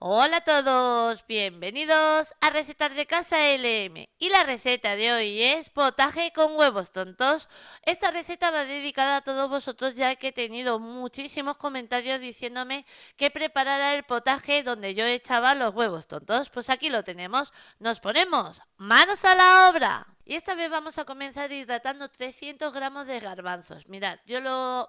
Hola a todos, bienvenidos a Recetas de Casa LM. Y la receta de hoy es potaje con huevos tontos. Esta receta va dedicada a todos vosotros ya que he tenido muchísimos comentarios diciéndome que preparara el potaje donde yo echaba los huevos tontos. Pues aquí lo tenemos, nos ponemos manos a la obra. Y esta vez vamos a comenzar hidratando 300 gramos de garbanzos. Mirad,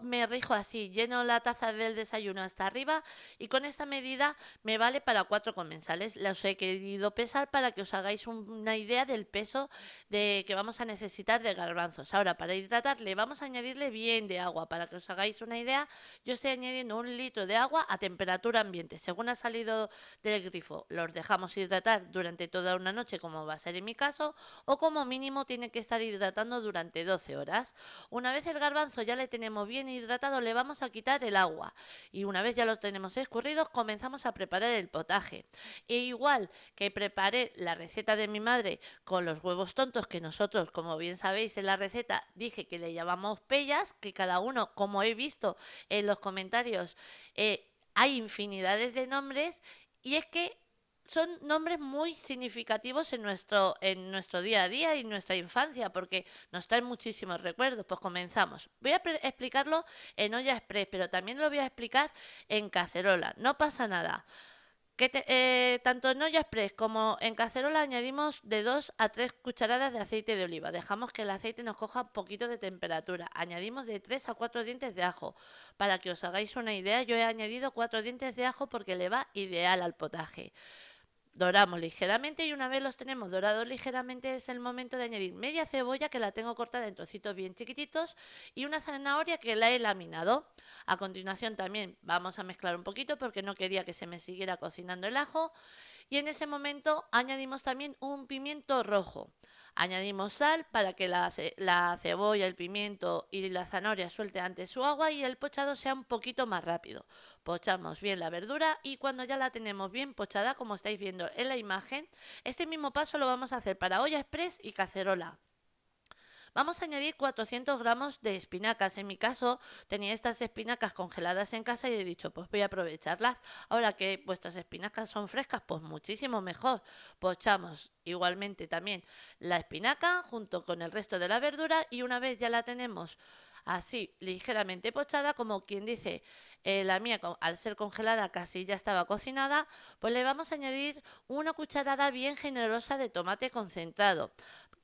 me rijo así, lleno la taza del desayuno hasta arriba y con esta medida me vale para 4 comensales. Los he querido pesar para que os hagáis una idea del peso que vamos a necesitar de garbanzos. Ahora, para hidratarle, vamos a añadirle bien de agua. Para que os hagáis una idea, yo estoy añadiendo 1 litro de agua a temperatura ambiente. Según ha salido del grifo, los dejamos hidratar durante toda una noche, como va a ser en mi caso, o como mínimo tiene que estar hidratando durante 12 horas. Una vez el garbanzo ya le tenemos bien hidratado, le vamos a quitar el agua. Y una vez ya lo tenemos escurrido, comenzamos a preparar el potaje. E igual que preparé la receta de mi madre con los huevos tontos, que nosotros, como bien sabéis en la receta, dije que le llamamos pellas, que cada uno, como he visto en los comentarios, hay infinidades de nombres, y es que son nombres muy significativos en nuestro día a día y nuestra infancia, porque nos traen muchísimos recuerdos. Pues comenzamos. Voy a explicarlo en olla express, pero también lo voy a explicar en cacerola. No pasa nada. Tanto en olla express como en cacerola añadimos de 2 a 3 cucharadas de aceite de oliva. Dejamos que el aceite nos coja un poquito de temperatura. Añadimos de 3 a 4 dientes de ajo. Para que os hagáis una idea, yo he añadido 4 dientes de ajo porque le va ideal al potaje. Doramos ligeramente y una vez los tenemos dorados ligeramente es el momento de añadir media cebolla que la tengo cortada en trocitos bien chiquititos y una zanahoria que la he laminado. A continuación también vamos a mezclar un poquito porque no quería que se me siguiera cocinando el ajo y en ese momento añadimos también un pimiento rojo. Añadimos sal para que la cebolla, el pimiento y la zanahoria suelte antes su agua y el pochado sea un poquito más rápido. Pochamos bien la verdura y cuando ya la tenemos bien pochada, como estáis viendo en la imagen, este mismo paso lo vamos a hacer para olla express y cacerola. Vamos a añadir 400 gramos de espinacas. En mi caso tenía estas espinacas congeladas en casa y he dicho, pues voy a aprovecharlas. Ahora que vuestras espinacas son frescas, pues muchísimo mejor. Pochamos igualmente también la espinaca junto con el resto de la verdura y una vez ya la tenemos así ligeramente pochada, como quien dice, la mía al ser congelada casi ya estaba cocinada, pues le vamos a añadir una cucharada bien generosa de tomate concentrado.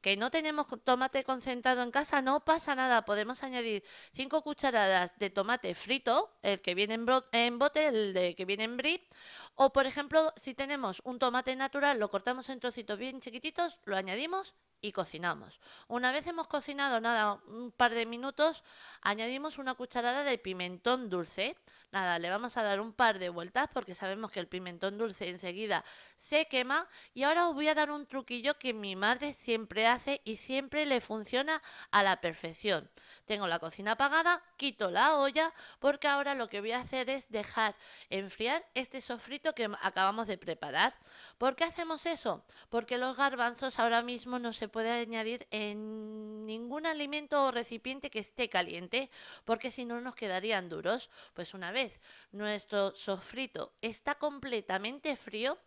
Que no tenemos tomate concentrado en casa, no pasa nada. Podemos añadir 5 cucharadas de tomate frito, el que viene en bote, el de que viene en brie. O, por ejemplo, si tenemos un tomate natural, lo cortamos en trocitos bien chiquititos, lo añadimos y cocinamos. Una vez hemos cocinado, nada, un par de minutos, añadimos una cucharada de pimentón dulce. Nada, le vamos a dar un par de vueltas porque sabemos que el pimentón dulce enseguida se quema. Y ahora os voy a dar un truquillo que mi madre siempre hace y siempre le funciona a la perfección. Tengo la cocina apagada, quito la olla porque ahora lo que voy a hacer es dejar enfriar este sofrito que acabamos de preparar. ¿Por qué hacemos eso? Porque los garbanzos ahora mismo no se puede añadir en ningún alimento o recipiente que esté caliente, porque si no nos quedarían duros. Pues una vez nuestro sofrito está completamente frío,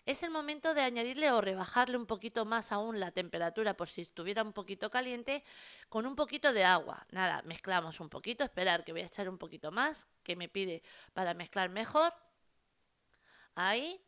es el momento de añadirle o rebajarle un poquito más aún la temperatura por si estuviera un poquito caliente con un poquito de agua. Nada, mezclamos un poquito, esperar que voy a echar un poquito más, que me pide para mezclar mejor. Ahí,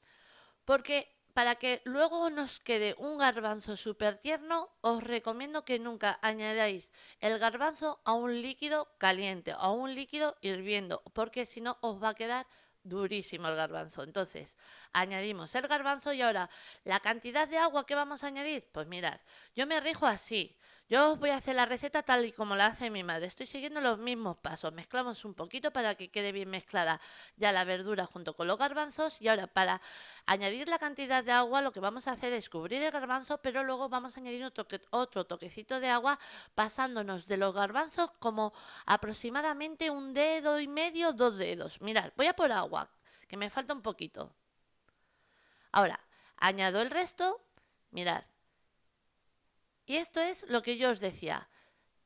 porque para que luego nos quede un garbanzo súper tierno, os recomiendo que nunca añadáis el garbanzo a un líquido caliente, a un líquido hirviendo, porque si no os va a quedar durísimo el garbanzo. Entonces, añadimos el garbanzo y ahora, ¿la cantidad de agua que vamos a añadir? Pues mirad, yo me rijo así. Yo os voy a hacer la receta tal y como la hace mi madre. Estoy siguiendo los mismos pasos. Mezclamos un poquito para que quede bien mezclada ya la verdura junto con los garbanzos. Y ahora para añadir la cantidad de agua lo que vamos a hacer es cubrir el garbanzo, pero luego vamos a añadir otro toquecito de agua pasándonos de los garbanzos como aproximadamente 1,5 dedos, 2 dedos. Mirad, voy a por agua, que me falta un poquito. Ahora, añado el resto, mirad. Y esto es lo que yo os decía.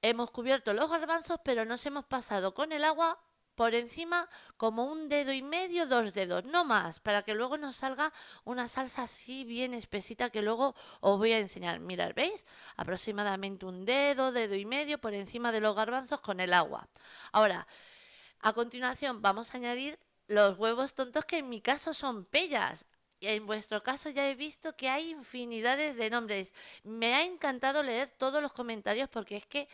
Hemos cubierto los garbanzos, pero nos hemos pasado con el agua por encima como un dedo y medio, 2 dedos, no más, para que luego nos salga una salsa así bien espesita que luego os voy a enseñar. Mirad, ¿veis? Aproximadamente un dedo, dedo y medio por encima de los garbanzos con el agua. Ahora, a continuación vamos a añadir los huevos tontos, que en mi caso son pellas. Y en vuestro caso ya he visto que hay infinidades de nombres. Me ha encantado leer todos los comentarios porque es que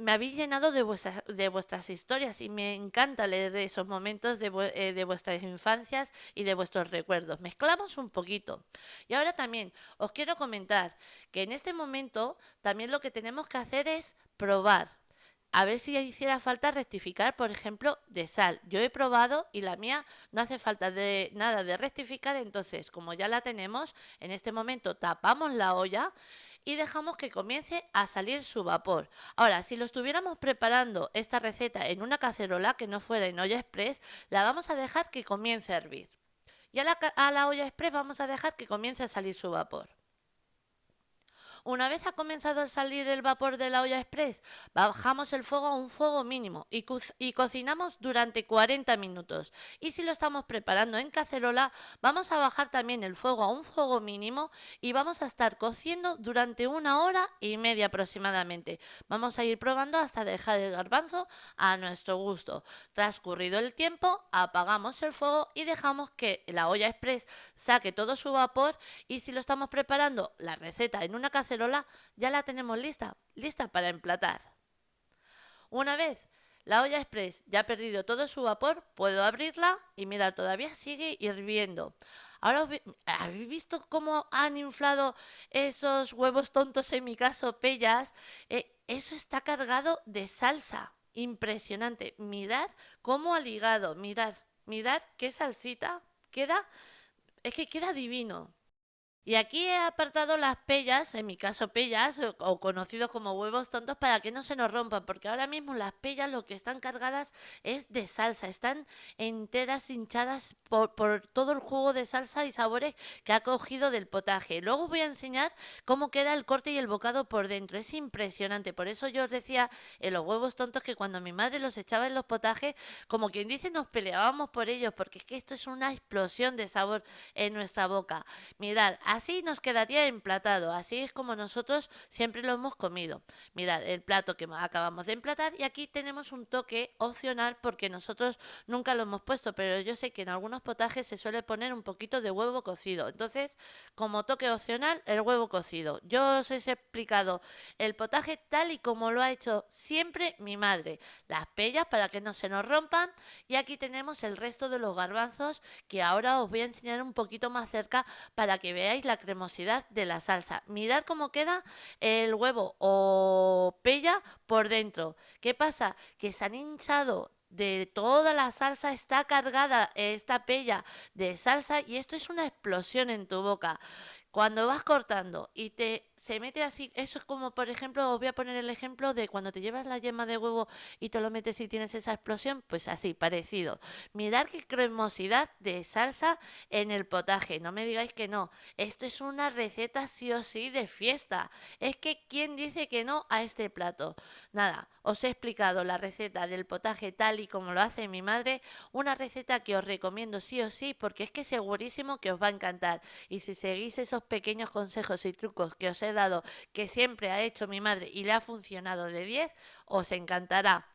me habéis llenado de vuestras historias y me encanta leer esos momentos de vuestras infancias y de vuestros recuerdos. Mezclamos un poquito. Y ahora también os quiero comentar que en este momento también lo que tenemos que hacer es probar. A ver si hiciera falta rectificar, por ejemplo, de sal. Yo he probado y la mía no hace falta de nada de rectificar, entonces, como ya la tenemos, en este momento tapamos la olla y dejamos que comience a salir su vapor. Ahora, si lo estuviéramos preparando esta receta en una cacerola que no fuera en olla express, la vamos a dejar que comience a hervir. Y a la olla express vamos a dejar que comience a salir su vapor. Una vez ha comenzado a salir el vapor de la olla express, bajamos el fuego a un fuego mínimo y cocinamos durante 40 minutos. Y si lo estamos preparando en cacerola, vamos a bajar también el fuego a un fuego mínimo y vamos a estar cociendo durante 1 hora y media aproximadamente. Vamos a ir probando hasta dejar el garbanzo a nuestro gusto. Transcurrido el tiempo, apagamos el fuego y dejamos que la olla express saque todo su vapor. Y si lo estamos preparando la receta en una cacerola, ya la tenemos lista para emplatar. Una vez la olla express ya ha perdido todo su vapor, puedo abrirla y mirar, todavía sigue hirviendo. Ahora, ¿habéis visto cómo han inflado esos huevos tontos, en mi caso, pellas? Eso está cargado de salsa. Impresionante. Mirad cómo ha ligado. Mirad qué salsita. Es que queda divino. Y aquí he apartado las pellas, en mi caso pellas, o conocidos como huevos tontos, para que no se nos rompan, porque ahora mismo las pellas lo que están cargadas es de salsa, están enteras, hinchadas por todo el jugo de salsa y sabores que ha cogido del potaje. Luego os voy a enseñar cómo queda el corte y el bocado por dentro, es impresionante. Por eso yo os decía en los huevos tontos que cuando mi madre los echaba en los potajes, como quien dice, nos peleábamos por ellos, porque es que esto es una explosión de sabor en nuestra boca. Mirad, así nos quedaría emplatado, así es como nosotros siempre lo hemos comido. Mirad, el plato que acabamos de emplatar, y aquí tenemos un toque opcional porque nosotros nunca lo hemos puesto, pero yo sé que en algunos potajes se suele poner un poquito de huevo cocido. Entonces, como toque opcional, el huevo cocido. Yo os he explicado el potaje tal y como lo ha hecho siempre mi madre. Las pellas para que no se nos rompan, y aquí tenemos el resto de los garbanzos que ahora os voy a enseñar un poquito más cerca para que veáis la cremosidad de la salsa. Mirad cómo queda el huevo o pella por dentro. ¿Qué pasa? Que se han hinchado de toda la salsa, está cargada esta pella de salsa y esto es una explosión en tu boca. Cuando vas cortando y se mete así, eso es como, por ejemplo, os voy a poner el ejemplo de cuando te llevas la yema de huevo y te lo metes y tienes esa explosión, pues así, parecido. Mirad qué cremosidad de salsa en el potaje, no me digáis que no. Esto es una receta sí o sí de fiesta. Es que ¿quién dice que no a este plato? Nada, os he explicado la receta del potaje tal y como lo hace mi madre, una receta que os recomiendo sí o sí porque es que segurísimo que os va a encantar. Y si seguís esos pequeños consejos y trucos que os he dado, que siempre ha hecho mi madre y le ha funcionado de 10, os encantará.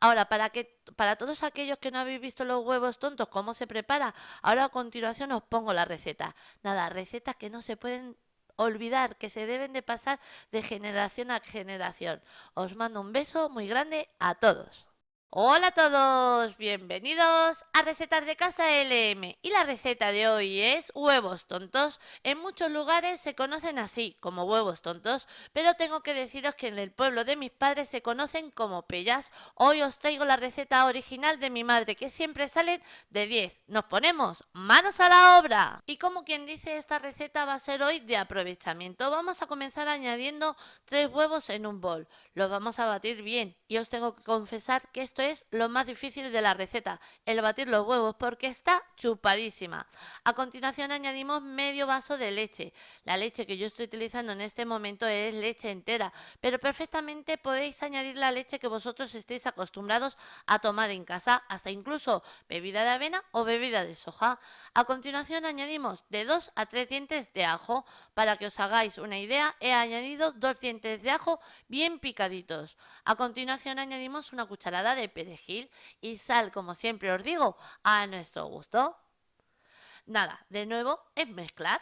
Ahora, para todos aquellos que no habéis visto los huevos tontos, cómo se prepara, ahora a continuación os pongo la receta. Nada, recetas que no se pueden olvidar, que se deben de pasar de generación a generación. Os mando un beso muy grande a todos. Hola a todos, bienvenidos a Recetas de Casa LM, y la receta de hoy es huevos tontos. En muchos lugares se conocen así, como huevos tontos, pero tengo que deciros que en el pueblo de mis padres se conocen como pellas. Hoy os traigo la receta original de mi madre, que siempre salen de 10. Nos ponemos manos a la obra. Y como quien dice, esta receta va a ser hoy de aprovechamiento. Vamos a comenzar añadiendo 3 huevos en un bol. Los vamos a batir bien y os tengo que confesar que esto esto es lo más difícil de la receta, el batir los huevos porque está chupadísima. A continuación añadimos medio vaso de leche. La leche que yo estoy utilizando en este momento es leche entera, pero perfectamente podéis añadir la leche que vosotros estéis acostumbrados a tomar en casa, hasta incluso bebida de avena o bebida de soja. A continuación añadimos de 2 a 3 dientes de ajo. Para que os hagáis una idea, he añadido 2 dientes de ajo bien picaditos. A continuación añadimos una cucharada de perejil y sal, como siempre os digo, a nuestro gusto. Nada, de nuevo es mezclar.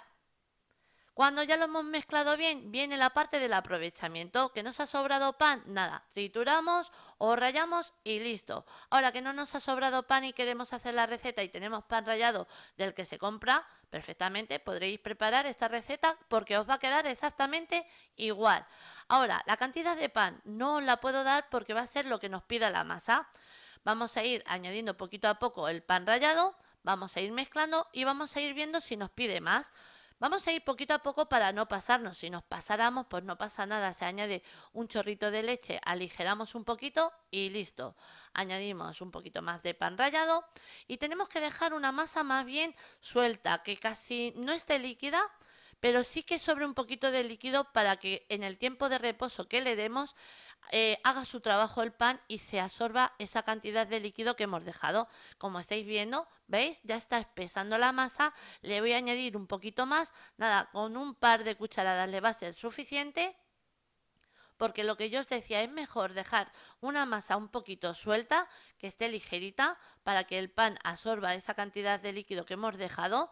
Cuando ya lo hemos mezclado bien, viene la parte del aprovechamiento. ¿Que nos ha sobrado pan? Nada, trituramos o rallamos y listo. Ahora que no nos ha sobrado pan y queremos hacer la receta y tenemos pan rallado del que se compra, perfectamente podréis preparar esta receta porque os va a quedar exactamente igual. Ahora, la cantidad de pan no os la puedo dar porque va a ser lo que nos pida la masa. Vamos a ir añadiendo poquito a poco el pan rallado, vamos a ir mezclando y vamos a ir viendo si nos pide más. Vamos a ir poquito a poco para no pasarnos. Si nos pasáramos, pues no pasa nada. Se añade un chorrito de leche, aligeramos un poquito y listo. Añadimos un poquito más de pan rallado y tenemos que dejar una masa más bien suelta, que casi no esté líquida, pero sí que sobre un poquito de líquido para que en el tiempo de reposo que le demos haga su trabajo el pan y se absorba esa cantidad de líquido que hemos dejado. Como estáis viendo, ¿veis? Ya está espesando la masa. Le voy a añadir un poquito más. Nada, con un par de cucharadas le va a ser suficiente. Porque lo que yo os decía, es mejor dejar una masa un poquito suelta, que esté ligerita, para que el pan absorba esa cantidad de líquido que hemos dejado.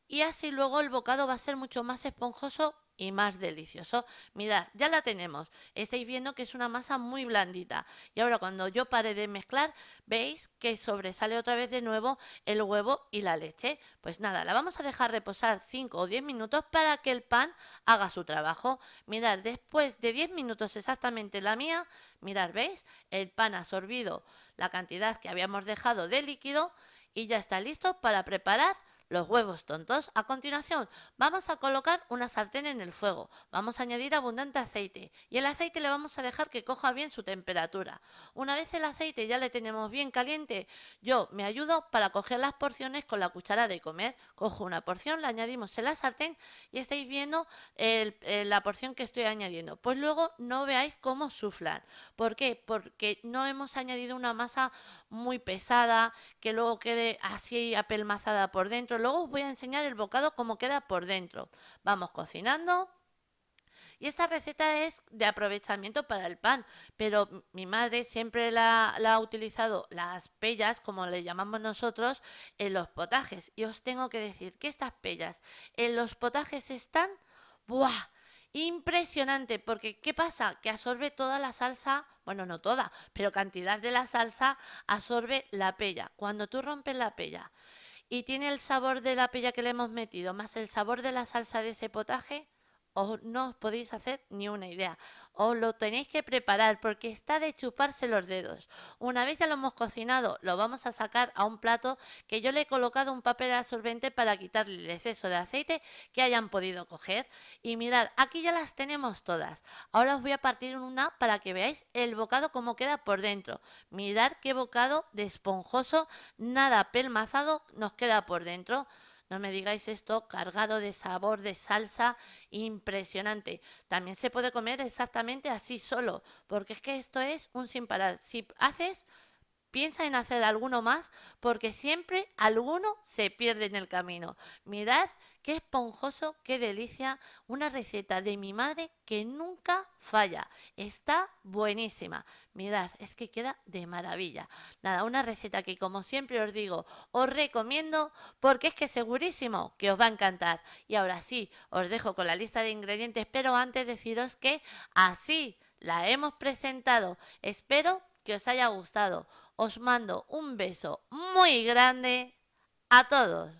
Y así luego el bocado va a ser mucho más esponjoso y más delicioso. Mirad, ya la tenemos. Estáis viendo que es una masa muy blandita. Y ahora cuando yo pare de mezclar, veis que sobresale otra vez de nuevo el huevo y la leche. Pues nada, la vamos a dejar reposar 5 o 10 minutos para que el pan haga su trabajo. Mirad, después de 10 minutos exactamente la mía, mirad, ¿veis? El pan ha absorbido la cantidad que habíamos dejado de líquido y ya está listo para preparar los huevos tontos. A continuación, vamos a colocar una sartén en el fuego. Vamos a añadir abundante aceite y el aceite le vamos a dejar que coja bien su temperatura. Una vez el aceite ya le tenemos bien caliente, yo me ayudo para coger las porciones con la cuchara de comer. Cojo una porción, la añadimos en la sartén y estáis viendo la porción que estoy añadiendo. Pues luego no veáis cómo suflan. ¿Por qué? Porque no hemos añadido una masa muy pesada que luego quede así apelmazada por dentro. Luego os voy a enseñar el bocado cómo queda por dentro. Vamos cocinando. Y esta receta es de aprovechamiento para el pan, pero mi madre siempre la ha utilizado las pellas, como le llamamos nosotros, en los potajes. Y os tengo que decir que estas pellas en los potajes están ¡buah! Impresionante, porque ¿qué pasa? Que absorbe toda la salsa, bueno, no toda, pero cantidad de la salsa absorbe la pella. Cuando tú rompes la pella y tiene el sabor de la pella que le hemos metido, más el sabor de la salsa de ese potaje, no os podéis hacer ni una idea. Os lo tenéis que preparar porque está de chuparse los dedos. Una vez ya lo hemos cocinado, lo vamos a sacar a un plato que yo le he colocado un papel absorbente para quitarle el exceso de aceite que hayan podido coger. Y mirad, aquí ya las tenemos todas. Ahora os voy a partir una para que veáis el bocado como queda por dentro. Mirad qué bocado de esponjoso, nada pelmazado nos queda por dentro. No me digáis esto, cargado de sabor, de salsa, impresionante. También se puede comer exactamente así solo, porque es que esto es un sin parar. Si haces, piensa en hacer alguno más, porque siempre alguno se pierde en el camino. Mirad qué esponjoso, qué delicia. Una receta de mi madre que nunca falla. Está buenísima. Mirad, es que queda de maravilla. Nada, una receta que como siempre os digo, os recomiendo porque es que segurísimo que os va a encantar. Y ahora sí, os dejo con la lista de ingredientes, pero antes deciros que así la hemos presentado. Espero que os haya gustado. Os mando un beso muy grande a todos.